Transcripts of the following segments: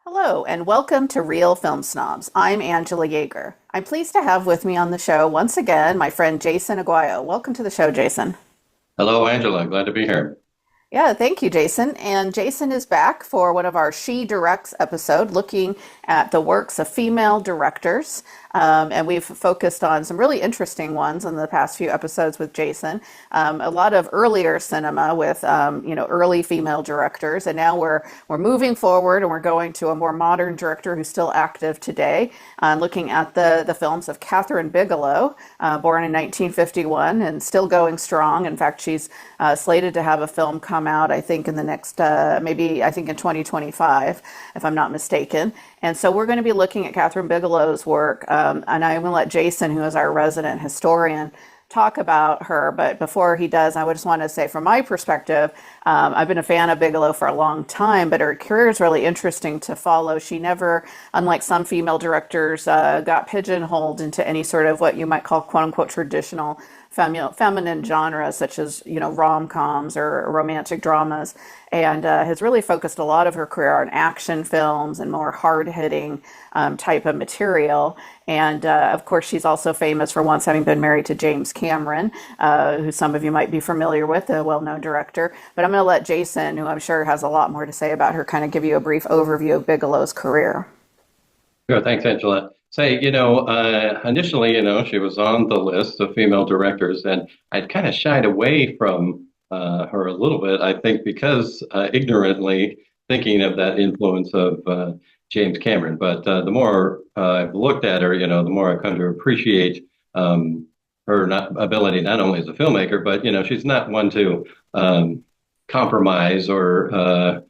Hello, and welcome to Reel Film Snobs. I'm Angela Yeager. I'm pleased to have with me on the show once again my friend Jason Aguayo. Welcome to the show, Jason. Hello, Angela. Glad to be here. Yeah, thank you, Jason. And Jason is back for one of our She Directs episode, looking at the works of female directors. And we've focused on some really interesting ones in the past few episodes with Jason. A lot of earlier cinema with early female directors, and now we're moving forward and we're going to a more modern director who's still active today. Looking at the films of Kathryn Bigelow, born in 1951 and still going strong. In fact, she's slated to have a film come out, I think, in the next I think in 2025, if I'm not mistaken. And so we're going to be looking at Kathryn Bigelow's work, and I'm going to let Jason, who is our resident historian, talk about her. But before he does, I would just want to say, from my perspective, I've been a fan of Bigelow for a long time, but her career is really interesting to follow. She never, unlike some female directors, got pigeonholed into any sort of what you might call "quote unquote" traditional feminine genres, such as rom-coms or romantic dramas, and has really focused a lot of her career on action films and more hard-hitting type of material. And of course, she's also famous for once having been married to James Cameron, who some of you might be familiar with, a well-known director. But I'm going to let Jason, who I'm sure has a lot more to say about her, kind of give you a brief overview of Bigelow's career. Sure. Thanks, Angela. Say, initially, she was on the list of female directors, and I'd kind of shied away from her a little bit, I think, because ignorantly thinking of that influence of James Cameron. But the more I've looked at her, the more I've come to appreciate her ability not only as a filmmaker, but, she's not one to compromise or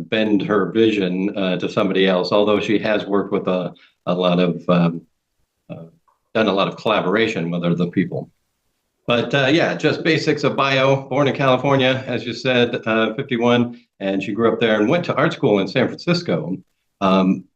bend her vision to somebody else, although she has worked with a lot of done a lot of collaboration with other people. But yeah, just basics of bio. Born in California, as you said, 51, and she grew up there and went to art school in San Francisco.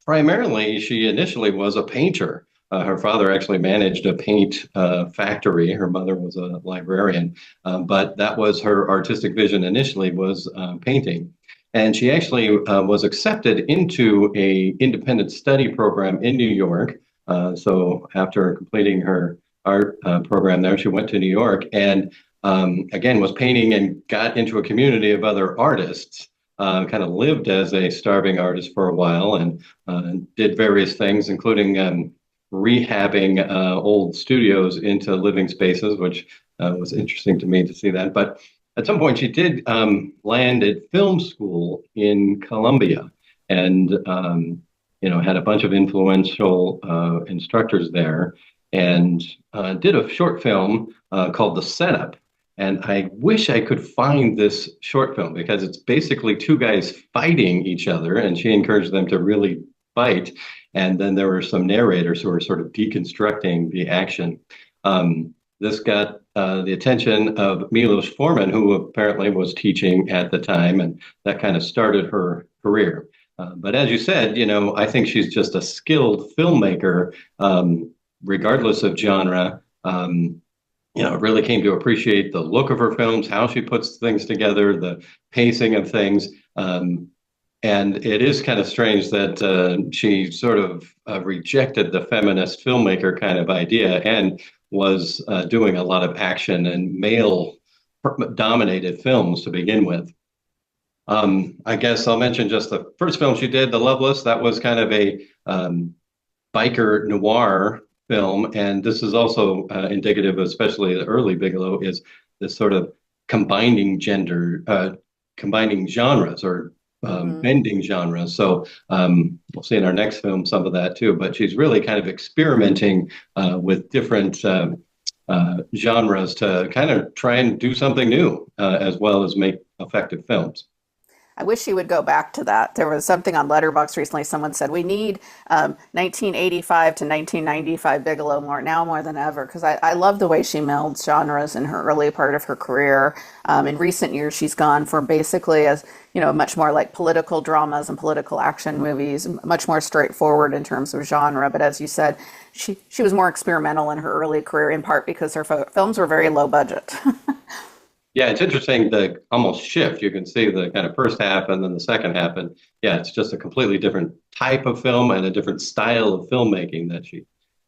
Primarily, she initially was a painter. Her father actually managed a paint factory. Her mother was a librarian, but that was her artistic vision initially, was painting. And she actually was accepted into a independent study program in New York. So after completing her art program there, she went to New York and again was painting and got into a community of other artists. Kind of lived as a starving artist for a while and did various things, including rehabbing old studios into living spaces, which was interesting to me to see that. But at some point, she did land at film school in Columbia, and had a bunch of influential instructors there, and did a short film called The Setup. And I wish I could find this short film because it's basically two guys fighting each other, and she encouraged them to really fight. And then there were some narrators who were sort of deconstructing the action. This got the attention of Milos Forman, who apparently was teaching at the time, and that kind of started her career. But as you said, I think she's just a skilled filmmaker, regardless of genre. Really came to appreciate the look of her films, how she puts things together, the pacing of things. And it is kind of strange that she sort of rejected the feminist filmmaker kind of idea and was doing a lot of action and male-dominated films to begin with. I guess I'll mention just the first film she did, The Loveless. That was kind of a biker noir film, and this is also indicative, especially the early Bigelow, is this sort of combining genres or bending genres. So we'll see in our next film some of that too. But she's really kind of experimenting with different genres to kind of try and do something new as well as make effective films. I wish she would go back to that. There was something on Letterboxd recently. Someone said we need 1985 to 1995 Bigelow more than ever, because I love the way she melds genres in her early part of her career. In recent years, she's gone from basically as much more like political dramas and political action movies, much more straightforward in terms of genre. But as you said, she was more experimental in her early career, in part because her films were very low budget. Yeah, it's interesting the almost shift. You can see the kind of first half and then the second half, and yeah, it's just a completely different type of film and a different style of filmmaking that she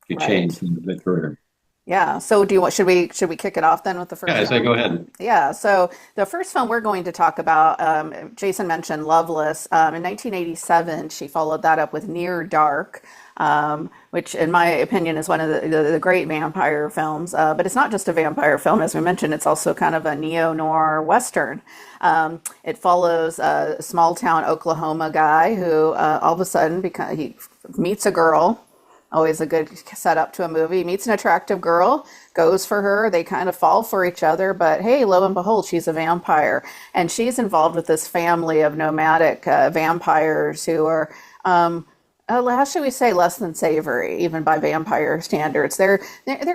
Right. changed in her career. Yeah. So do you want, should we kick it off then with the Yeah, first I say go film? ahead. Yeah. So the first film we're going to talk about, Jason mentioned Loveless. In 1987, she followed that up with Near Dark, which in my opinion is one of the great vampire films. But it's not just a vampire film, as we mentioned. It's also kind of a neo-noir Western. It follows a small town Oklahoma guy who all of a sudden he meets a girl. Always a good setup to a movie. Meets an attractive girl, goes for her. They kind of fall for each other, but hey, lo and behold, she's a vampire. And she's involved with this family of nomadic vampires who are, how should we say, less than savory, even by vampire standards. They're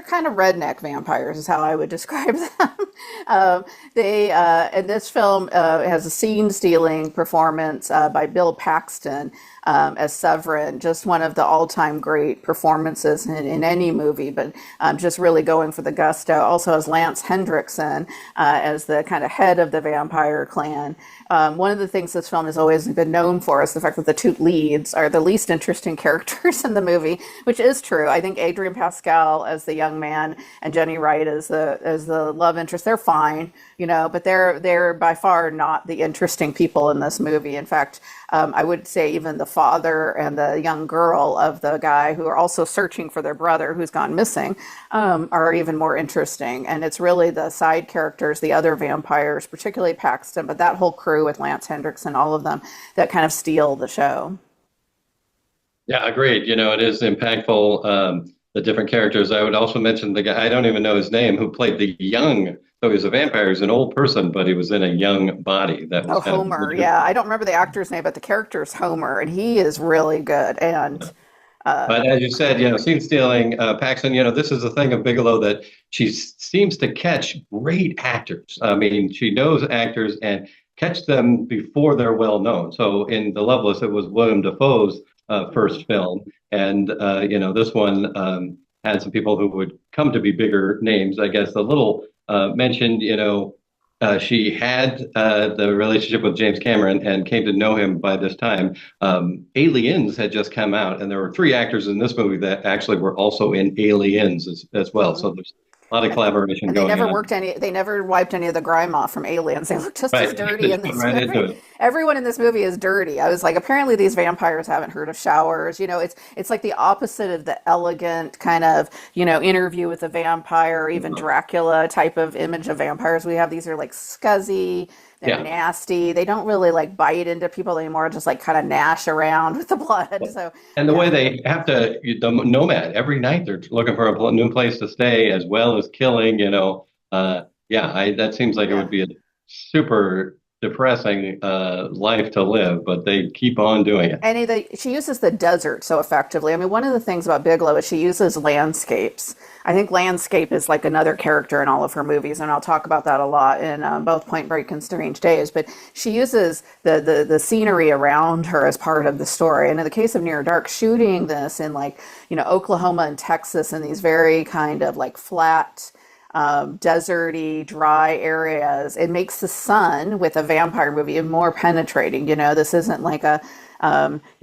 kind of redneck vampires, is how I would describe them. They and this film has a scene-stealing performance by Bill Paxton as Severin, just one of the all-time great performances in any movie, but just really going for the gusto. Also has Lance Hendrickson as the kind of head of the vampire clan. One of the things this film has always been known for is the fact that the two leads are the least interesting characters in the movie, which is true. I think Adrian Pascal as the young man and Jenny Wright as the love interest, they're fine, but they're by far not the interesting people in this movie. In fact, I would say even the father and the young girl of the guy who are also searching for their brother who's gone missing are even more interesting. And it's really the side characters, the other vampires, particularly Paxton, but that whole crew with Lance Hendrickson, all of them, that kind of steal the show. Yeah, agreed. It is impactful. The different characters. I would also mention the guy, I don't even know his name, who played the young. So he was a vampire. He was an old person, but he was in a young body. That Oh, was kind of Homer. Yeah, I don't remember the actor's name, but the character's Homer, and he is really good. And But as you said, scene stealing, Paxton, this is the thing of Bigelow that she seems to catch great actors. I mean, she knows actors and catch them before they're well known. So in The Loveless, it was William Dafoe's first film. And, this one had some people who would come to be bigger names. I guess the little mentioned, she had the relationship with James Cameron and came to know him by this time. Aliens had just come out, and there were three actors in this movie that actually were also in Aliens as well. mhm. So there's a lot of collaboration And they going never on. worked any, they never wiped any of the grime off from Aliens. They look just as Right. dirty in Just went this right into movie. it. Everyone in this movie is dirty. I was like, apparently these vampires haven't heard of showers. It's like the opposite of the elegant kind of, interview with a vampire or even Dracula type of image of vampires we have. These are like scuzzy, they're Yeah. nasty. They don't really like bite into people anymore, just like kind of gnash around with the blood. So And the way yeah. they have to, the nomad, every night they're looking for a new place to stay as well as killing, yeah, that seems like it Yeah. would be a super depressing life to live, but they keep on doing it. She uses the desert so effectively. I mean, one of the things about Bigelow is she uses landscapes. I think landscape is like another character in all of her movies, and I'll talk about that a lot in both Point Break and Strange Days. But she uses the scenery around her as part of the story. And in the case of Near Dark, shooting this in like Oklahoma and Texas in these very kind of like flat deserty, dry areas. It makes the sun with a vampire movie even more penetrating. This isn't like a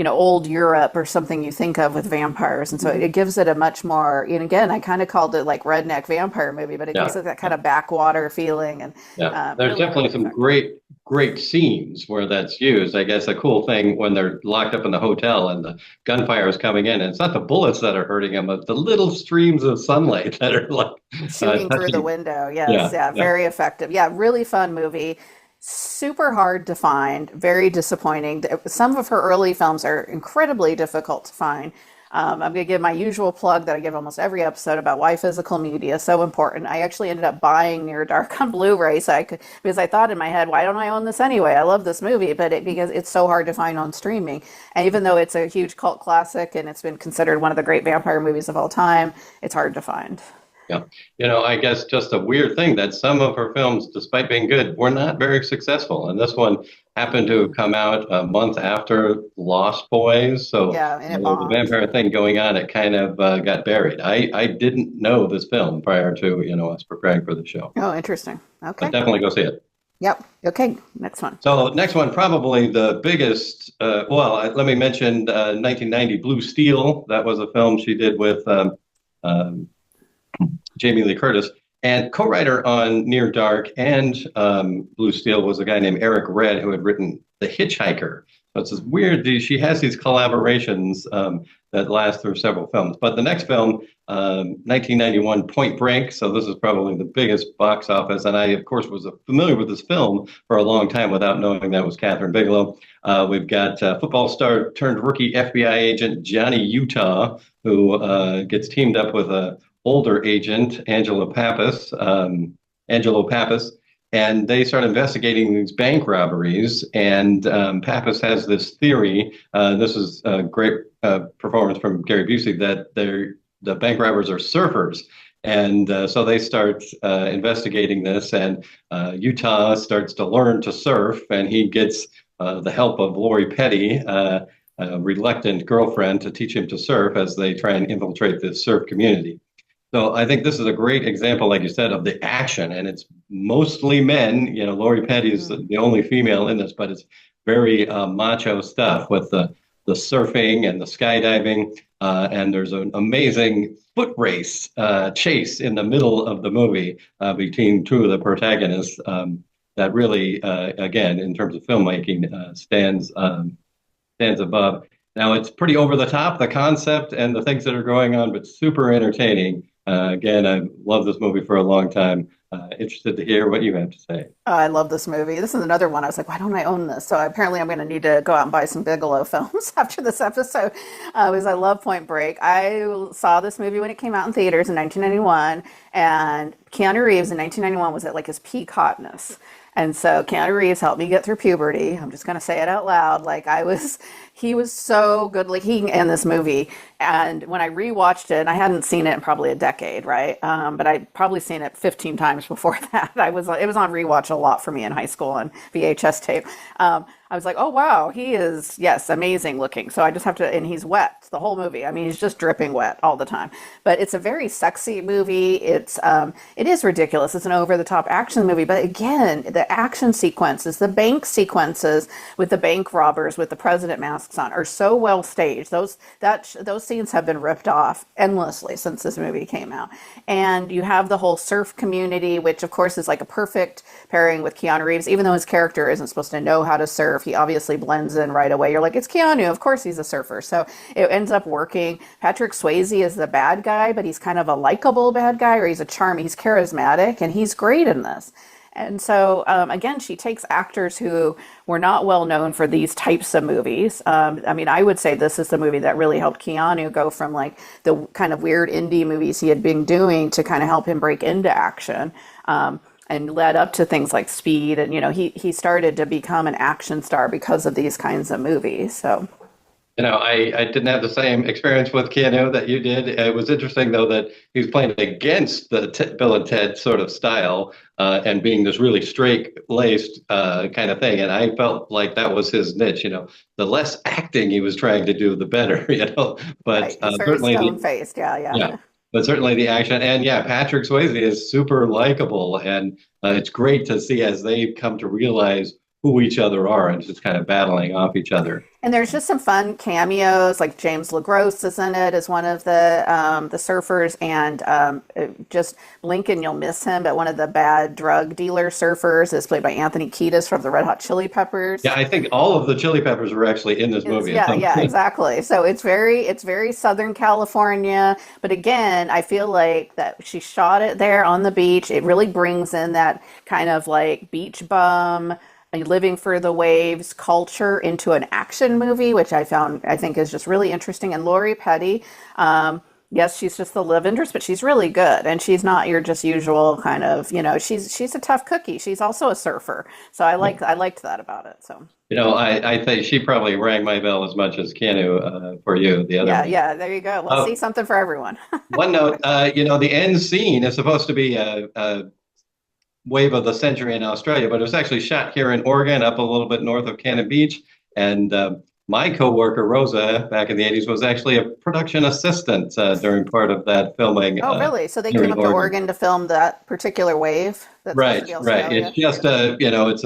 old Europe or something you think of with vampires, and so it gives it a much more. And again, I kind of called it like redneck vampire movie, but it gives Yeah. it that kind of backwater feeling, and Yeah, there's really, definitely really some effective. great scenes where that's used. I guess a cool thing when they're locked up in the hotel and the gunfire is coming in, and it's not the bullets that are hurting them, but the little streams of sunlight that are like Shooting through the touching. window. Yes, Yeah, yeah, yeah. very effective. Yeah, really fun movie. Super hard to find, very disappointing. Some of her early films are incredibly difficult to find. I'm going to give my usual plug that I give almost every episode about why physical media is so important. I actually ended up buying Near Dark on Blu-ray so I could, because I thought in my head, why don't I own this anyway? I love this movie, but because it's so hard to find on streaming. And even though it's a huge cult classic and it's been considered one of the great vampire movies of all time, it's hard to find. Yeah. I guess just a weird thing that some of her films, despite being good, were not very successful. And this one happened to come out a month after Lost Boys. So, Yeah, and it the bombed. vampire thing going on, it kind of got buried. I didn't know this film prior to, us preparing for the show. Oh, interesting. But Okay. definitely go see it. Yep. Okay. Next one. So next one, probably the biggest. Let me mention 1990 Blue Steel. That was a film she did with um, Jamie Lee Curtis. And co-writer on Near Dark and Blue Steel was a guy named Eric Red, who had written The Hitchhiker. So it's this weird. She has these collaborations that last through several films. But the next film, 1991, Point Break. So this is probably the biggest box office. And I, of course, was familiar with this film for a long time without knowing that was Kathryn Bigelow. We've got football star turned rookie FBI agent Johnny Utah, who gets teamed up with a older agent, Angelo Pappas, and they start investigating these bank robberies. And Pappas has this theory. This is a great performance from Gary Busey that the bank robbers are surfers. And so they start investigating this, and Utah starts to learn to surf, and he gets the help of Lori Petty, a reluctant girlfriend, to teach him to surf as they try and infiltrate this surf community. So I think this is a great example, like you said, of the action, and it's mostly men. Lori Petty is the only female in this, but it's very macho stuff with the surfing and the skydiving, and there's an amazing foot race chase in the middle of the movie between two of the protagonists that really, again, in terms of filmmaking, stands above. Now, it's pretty over the top, the concept and the things that are going on, but super entertaining. Again, I've loved this movie for a long time. Interested to hear what you have to say. Oh, I love this movie. This is another one. I was like, why don't I own this? So apparently I'm going to need to go out and buy some Bigelow films after this episode because I love Point Break. I saw this movie when it came out in theaters in 1991, and Keanu Reeves in 1991 was at like his peak hotness. And so Keanu Reeves helped me get through puberty. I'm just going to say it out loud. He was so good looking in this movie. And when I rewatched it, and I hadn't seen it in probably a decade, right? But I'd probably seen it 15 times before that. It was on rewatch a lot for me in high school on VHS tape. I was like, oh wow, he is, yes, amazing looking. So I just have to, and he's wet the whole movie. I mean, he's just dripping wet all the time. But it's a very sexy movie. It is ridiculous. It's an over the top action movie. But again, the action sequences, the bank sequences with the bank robbers with the president masks on are so well staged. Those scenes have been ripped off endlessly since this movie came out. And you have the whole surf community, which of course is like a perfect pairing with Keanu Reeves, even though his character isn't supposed to know how to surf. He obviously blends in right away. You're like, it's Keanu, of course he's a surfer. So it ends up working. Patrick Swayze is the bad guy, but he's kind of a likable bad guy, or he's charismatic, and he's great in this. And so, again, she takes actors who were not well known for these types of movies. I mean, I would say this is the movie that really helped Keanu go from like the kind of weird indie movies he had been doing to kind of help him break into action. And led up to things like Speed, and he started to become an action star because of these kinds of movies. So, I didn't have the same experience with Keanu that you did. It was interesting though that he was playing against the Bill and Ted sort of style and being this really straight-laced kind of thing, and I felt like that was his niche. The less acting he was trying to do, the better. But right, he's very certainly stone-faced. Yeah. yeah. But certainly the action, and yeah, Patrick Swayze is super likable, and it's great to see as they come to realize who each other are and just kind of battling off each other. And there's just some fun cameos, like James LaGrosse is in it as one of the surfers, and just Lincoln, you'll miss him, but one of the bad drug dealer surfers is played by Anthony Kiedis from the Red Hot Chili Peppers. Yeah, I think all of the Chili Peppers were actually in this movie. Yeah, exactly. So it's very Southern California, but again, I feel like that she shot it there on the beach. It really brings in that kind of like beach bum living for the waves culture into an action movie, which I think is just really interesting. And Lori Petty, yes, she's just the love interest, but she's really good, and she's not your just usual kind of, she's a tough cookie. She's also a surfer, so I liked that about it. So I think she probably rang my bell as much as Keanu for you, the other yeah, one. yeah, there you go. Let's see something for everyone. One note, the end scene is supposed to be a wave of the century in Australia, but it was actually shot here in Oregon, up a little bit north of Cannon Beach. And my coworker Rosa, back in the '80s, was actually a production assistant during part of that filming. Oh, really? So they here came in up to Oregon to film that particular wave that's supposed to Right, be right. Australia? It's just it's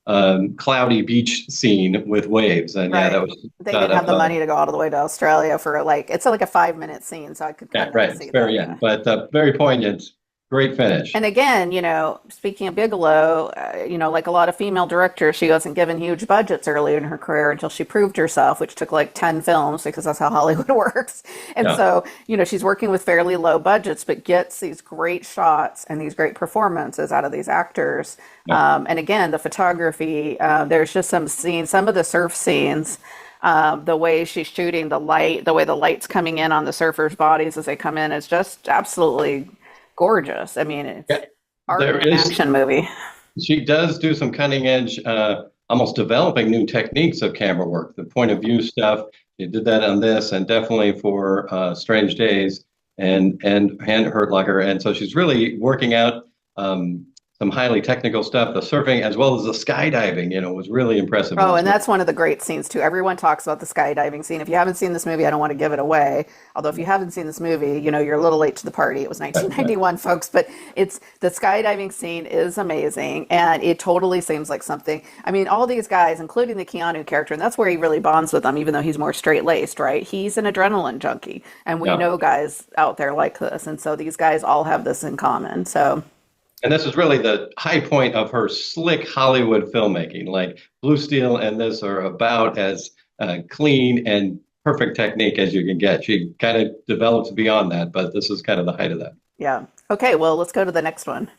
a cloudy beach scene with waves, and yeah, that Right. was They shot didn't have up. the money to go all the way to Australia for it's like a 5-minute scene, so I could Yeah, kind of right. It's see that. very Yeah. end, but very poignant. Great finish. And again, speaking of Bigelow, like a lot of female directors, she wasn't given huge budgets early in her career until she proved herself, which took like 10 films because that's how Hollywood works. And Yeah, so, she's working with fairly low budgets, but gets these great shots and these great performances out of these actors. yeah. And again, the photography, there's just some scenes, some of the surf scenes. The way she's shooting the light, the way the light's coming in on the surfers' bodies as they come in is just absolutely gorgeous. I mean, it's Yeah. art in There an is. action movie. She does do some cutting edge, almost developing new techniques of camera work, the point of view stuff. She did that on this, and definitely for Strange Days and Hurt Locker. And so she's really working out some highly technical stuff. The surfing as well as the skydiving, was really impressive in Oh, this and movie. that's one of the great scenes too. Everyone talks about the skydiving scene. If you haven't seen this movie, I don't want to give it away. Although if you haven't seen this movie, you're a little late to the party. It was 1991, folks, but it's the skydiving scene is amazing, and it totally seems like something. I mean, all these guys, including the Keanu character, and that's where he really bonds with them, even though he's more straight-laced, right? He's an adrenaline junkie, and we Yeah. know guys out there like this, and so these guys all have this in common. So And this is really the high point of her slick Hollywood filmmaking. Like Blue Steel and this are about as clean and perfect technique as you can get. She kind of develops beyond that, but this is kind of the height of that. yeah. Okay, well, let's go to the next one.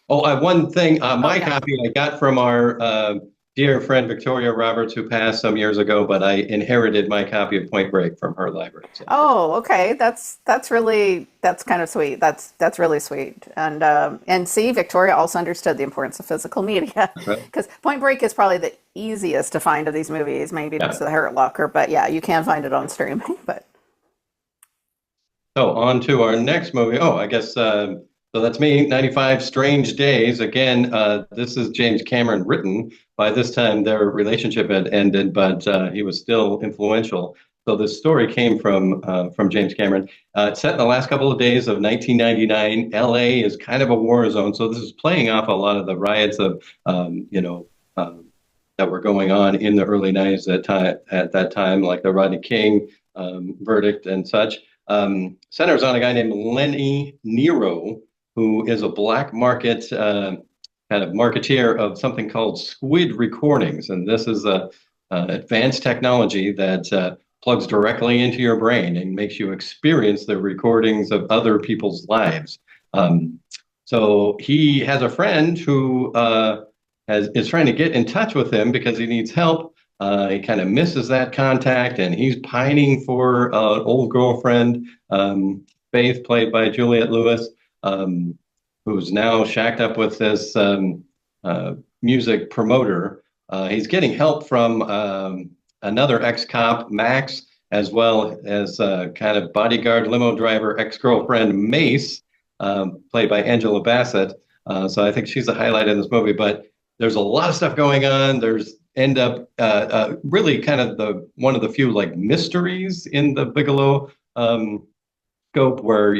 Oh, one thing, Oh my yeah. copy I got from our dear friend Victoria Roberts, who passed some years ago, but I inherited my copy of Point Break from her library. So, Oh, okay. That's kind of sweet. That's really sweet. And see, Victoria also understood the importance of physical media right. because Point Break is probably the easiest to find of these movies, maybe next Yeah. to The Hurt Locker, but yeah, you can find it on streaming. But So on to our next movie. Oh, I guess so. That's me. 95 Strange Days. Again, this is James Cameron written. By this time, their relationship had ended, but he was still influential. So this story came from James Cameron. It's set in the last couple of days of 1999. LA is kind of a war zone, so this is playing off a lot of the riots of that were going on in the early 90s at that time, like the Rodney King verdict and such. Centers on a guy named Lenny Nero, who is a black market kind of marketeer of something called squid recordings. And this is a advanced technology that plugs directly into your brain and makes you experience the recordings of other people's lives. So he has a friend who is trying to get in touch with him because he needs help. He kind of misses that contact, and he's pining for an old girlfriend, Faith, played by Juliette Lewis, who's now shacked up with this music promoter. He's getting help from another ex-cop, Max, as well as kind of bodyguard limo driver ex-girlfriend, Mace, played by Angela Bassett. So I think she's the highlight in this movie, but there's a lot of stuff going on. There's end up really kind of one of the few like mysteries in the Bigelow scope where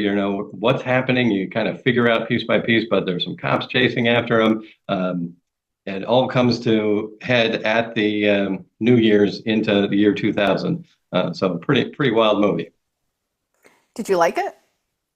what's happening. You kind of figure out piece by piece, but there's some cops chasing after him. It all comes to head at the New Year's into the year 2000. So pretty wild movie. did you like it?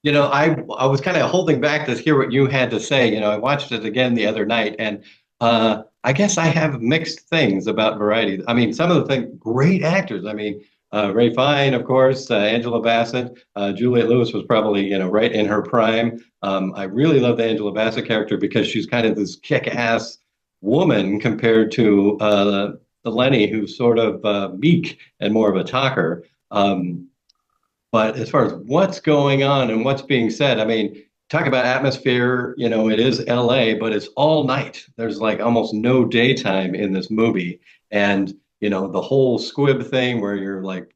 I was kind of holding back to hear what you had to say. I watched it again the other night, and I guess I have mixed things about Variety. I mean, some of the things, great actors. I mean, Ray Fine, of course, Angela Bassett, Juliette Lewis was probably, right in her prime. I really love the Angela Bassett character because she's kind of this kick-ass woman compared to Lenny, who's sort of meek and more of a talker. But as far as what's going on and what's being said, I mean, talk about atmosphere, it is LA, but it's all night. There's like almost no daytime in this movie. And, the whole squib thing where you're like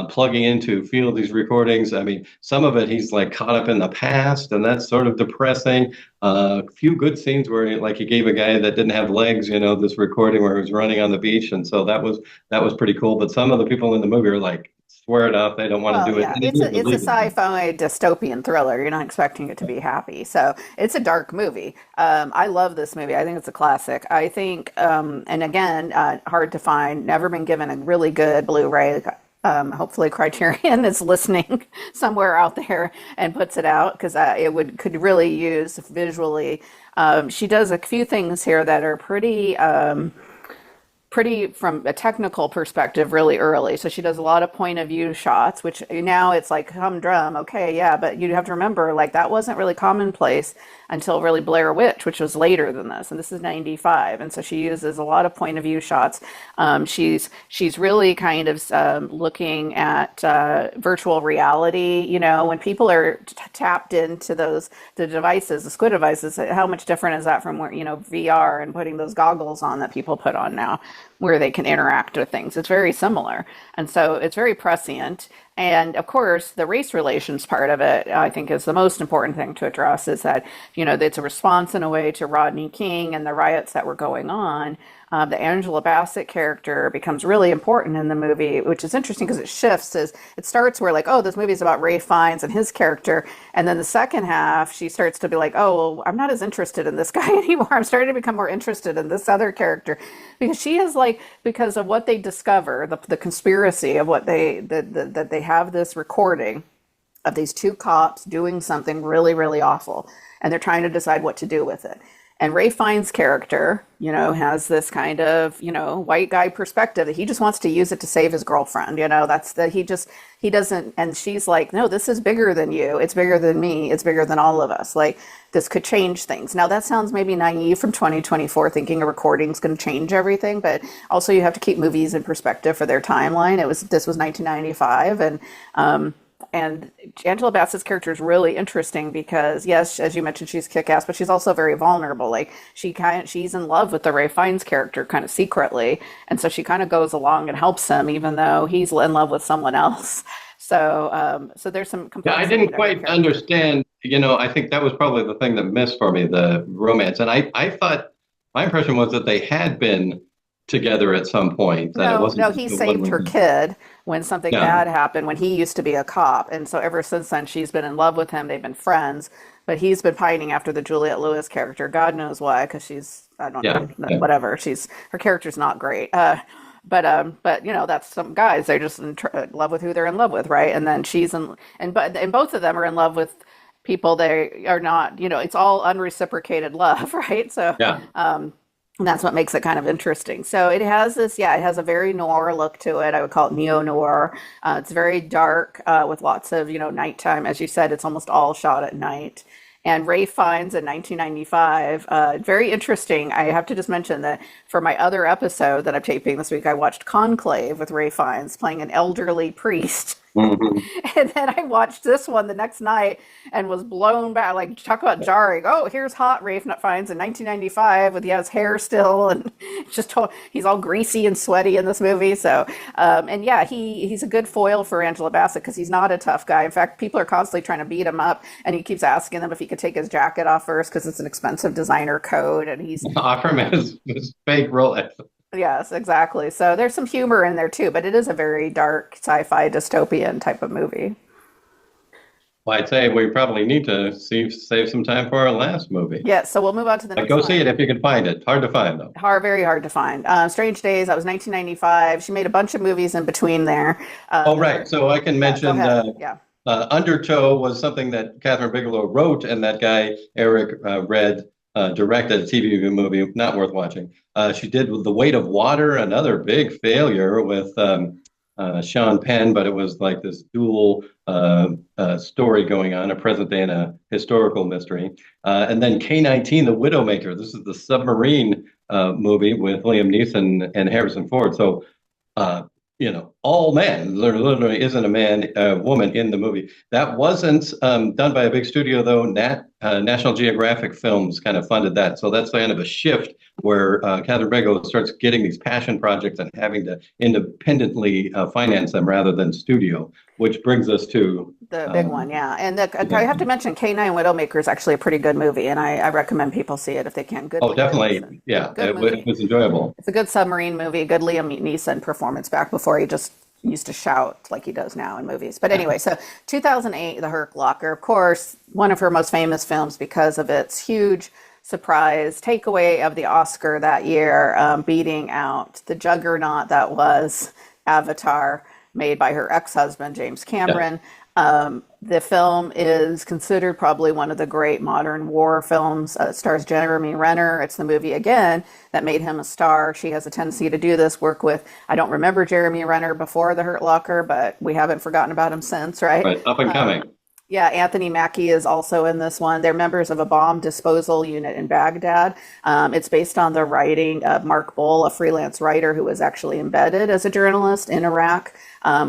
plugging in to feel these recordings. I mean, some of it he's like caught up in the past, and that's sort of depressing. A few good scenes where like he gave a guy that didn't have legs, this recording where he was running on the beach, and so that was pretty cool. But some of the people in the movie are like swear it off, they don't want to Well, do it. yeah, And it it's is a believable. sci-fi dystopian thriller. You're not expecting it to be happy, so it's a dark movie. I love this movie. I think it's a classic. I think, and again, hard to find. Never been given a really good Blu-ray. Hopefully, Criterion is listening somewhere out there and puts it out because it would could really use visually. She does a few things here that are pretty from a technical perspective really early. So she does a lot of point of view shots, which now it's like humdrum. Okay, yeah, but you have to remember like that wasn't really commonplace until really Blair Witch, which was later than this, and this is 95. And so she uses a lot of point of view shots. She's really kind of looking at virtual reality. When people are tapped into the devices, the squid devices, how much different is that from where VR and putting those goggles on that people put on now, where they can interact with things. It's very similar. And so it's very prescient. And of course, the race relations part of it, I think, is the most important thing to address is that, it's a response in a way to Rodney King and the riots that were going on. The Angela Bassett character becomes really important in the movie, which is interesting because it shifts as it starts where like, oh, this movie is about Ray Fiennes and his character. And then the second half, she starts to be like, oh, well, I'm not as interested in this guy anymore. I'm starting to become more interested in this other character because she is like, because of what they discover, the conspiracy of what that they have this recording of these two cops doing something really, really awful. And they're trying to decide what to do with it. And Ray Fiennes' character, has this kind of, white guy perspective that he just wants to use it to save his girlfriend. That's that he doesn't. And she's like, no, this is bigger than you. It's bigger than me. It's bigger than all of us. Like this could change things. Now that sounds maybe naive from 2024, thinking a recording's going to change everything. But also you have to keep movies in perspective for their timeline. This was 1995. And Angela Bassett's character is really interesting because, yes, as you mentioned, she's kick-ass, but she's also very vulnerable. Like she's in love with the Ray Fiennes character kind of secretly, and so she kind of goes along and helps him, even though he's in love with someone else. So there's some Yeah, I complexity didn't to her quite character. understand. I think that was probably the thing that missed for me, the romance. And I thought my impression was that they had been together at some point, that it No, wasn't no, just he the one saved her woman. kid when something Yeah, bad happened when he used to be a cop. And so ever since then, she's been in love with him. They've been friends, but he's been pining after the Juliette Lewis character. God knows why, because I don't yeah, know, yeah. whatever. Her character's not great. But that's some guys. They're just in love with who they're in love with, right? And then and both of them are in love with people they are not. It's all unreciprocated love, right? So, Yeah. and that's what makes it kind of interesting. So it has this, yeah, it has a very noir look to it. I would call it neo noir. It's very dark with lots of, nighttime. As you said, it's almost all shot at night. And Ray Fiennes in 1995, very interesting. I have to just mention that for my other episode that I'm taping this week, I watched Conclave with Ray Fiennes playing an elderly priest. Hmm. And then I watched this one the next night and was blown back. Like, talk about jarring. Oh, here's hot Rafe Fiennes in 1995 with he has hair still and he's all greasy and sweaty in this movie. So, and yeah, he's a good foil for Angela Bassett because he's not a tough guy. In fact, people are constantly trying to beat him up, and he keeps asking them if he could take his jacket off first because it's an expensive designer coat, and he's Offer him his fake Rolex. yes, exactly. So there's some humor in there too, but it is a very dark sci-fi dystopian type of movie. Well, I'd say we probably need to save some time for our last movie. Yeah, so we'll move on to the next Go see one. it if you can find it. Hard to find though. Very hard to find. Strange Days, that was 1995. She made a bunch of movies in between there. Oh, right. So I can Yeah, go mention ahead. Yeah. Undertow was something that Kathryn Bigelow wrote, and that guy Eric Red directed a TV movie, not worth watching. She did The Weight of Water, another big failure with Sean Penn, but it was like this dual story going on, a present day and a historical mystery. And then K-19, The Widowmaker. This is the submarine movie with Liam Neeson and Harrison Ford. So, all men. There literally isn't a man, woman in the movie. That wasn't done by a big studio, though. National Geographic Films kind of funded that. So that's kind of a shift where Kathryn Bigelow starts getting these passion projects and having to independently finance them rather than studio, which brings us to the big one, yeah. And I have to mention K9 Widowmaker is actually a pretty good movie, and I recommend people see it if they can. Good Oh, Liam definitely. Neeson. Yeah, Good it movie. was enjoyable. It's a good submarine movie, good Liam Neeson performance back before he just used to shout like he does now in movies. But anyway, so 2008, The Hurt Locker, of course, one of her most famous films because of its huge surprise takeaway of the Oscar that year, beating out the juggernaut that was Avatar, made by her ex-husband, James Yeah. Cameron. The film is considered probably one of the great modern war films. It stars Jeremy Renner. It's the movie, again, that made him a star. She has a tendency to do this, work with, I don't remember Jeremy Renner before The Hurt Locker, but we haven't forgotten about him since, right? Right. Up and coming. Yeah, Anthony Mackie is also in this one. They're members of a bomb disposal unit in Baghdad. It's based on the writing of Mark Bull, a freelance writer who was actually embedded as a journalist in Iraq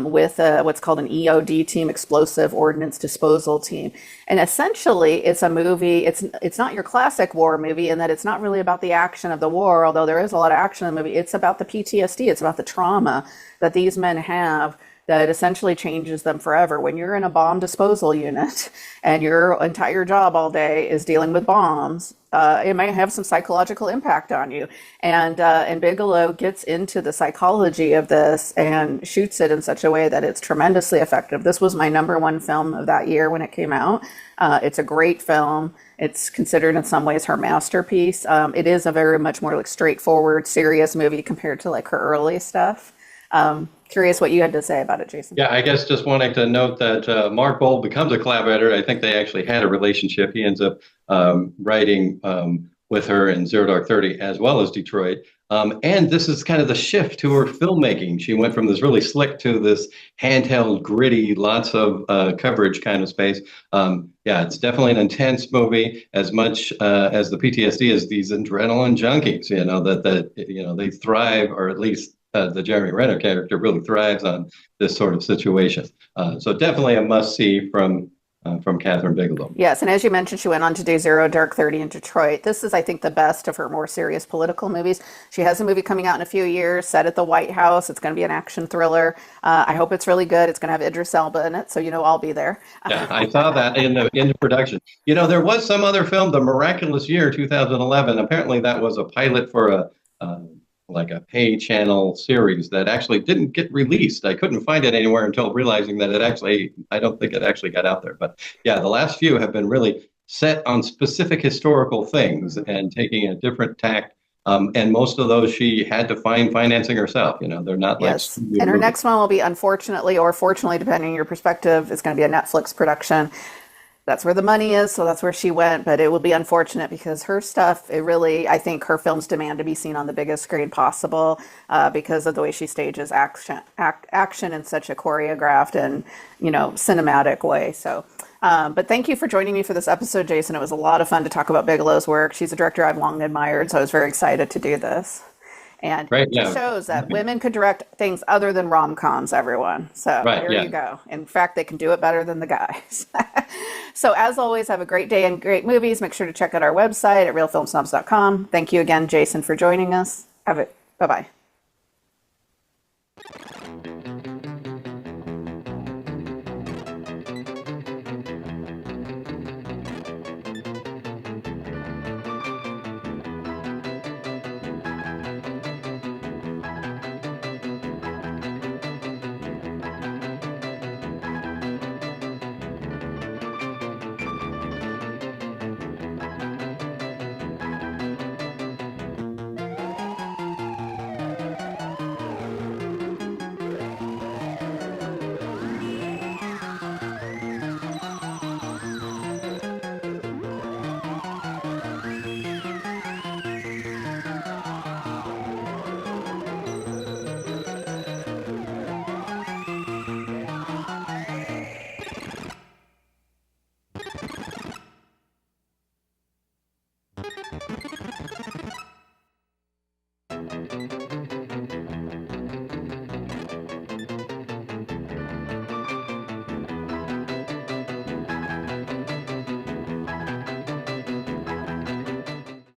with what's called an EOD team, Explosive Ordnance Disposal Team. And essentially, it's a movie. It's not your classic war movie in that it's not really about the action of the war, although there is a lot of action in the movie. It's about the PTSD. It's about the trauma that these men have that essentially changes them forever. When you're in a bomb disposal unit and your entire job all day is dealing with bombs, it might have some psychological impact on you. And Bigelow gets into the psychology of this and shoots it in such a way that it's tremendously effective. This was my number one film of that year when it came out. It's a great film. It's considered in some ways her masterpiece. It is a very much more like straightforward, serious movie compared to like her early stuff. Curious what you had to say about it, Jason. Yeah, I guess just wanting to note that Mark Bold becomes a collaborator. I think they actually had a relationship. He ends up writing with her in Zero Dark 30 as well as Detroit. And this is kind of the shift to her filmmaking. She went from this really slick to this handheld, gritty, lots of coverage kind of space. Yeah, it's definitely an intense movie. As much as the PTSD is these adrenaline junkies, they thrive, or at least the Jeremy Renner character really thrives on this sort of situation. So definitely a must-see from Kathryn Bigelow. Yes, and as you mentioned, she went on to do Zero Dark 30 in Detroit. This is, I think, the best of her more serious political movies. She has a movie coming out in a few years, set at the White House. It's going to be an action thriller. I hope it's really good. It's going to have Idris Elba in it, so I'll be there. Yeah, I saw that in the production. There was some other film, The Miraculous Year 2011. Apparently, that was a pilot for like a pay channel series that actually didn't get released. I couldn't find it anywhere until realizing that I don't think it actually got out there. But yeah, the last few have been really set on specific historical things and taking a different tack. And most of those she had to find financing herself. They're not like Yes, and her next one will be, unfortunately or fortunately, depending on your perspective, it's going to be a Netflix production. That's where the money is, so that's where she went. But it will be unfortunate because her stuff, I think her films demand to be seen on the biggest screen possible because of the way she stages action in such a choreographed and, cinematic way. So, but thank you for joining me for this episode, Jason. It was a lot of fun to talk about Bigelow's work. She's a director I've long admired, so I was very excited to do this. And Right, it yeah. just shows that women could direct things other than rom-coms, everyone. So Right, there yeah. you go. In fact, they can do it better than the guys. So as always, have a great day and great movies. Make sure to check out our website at reelfilmsnobs.com. Thank you again, Jason, for joining us. Have it. Bye-bye.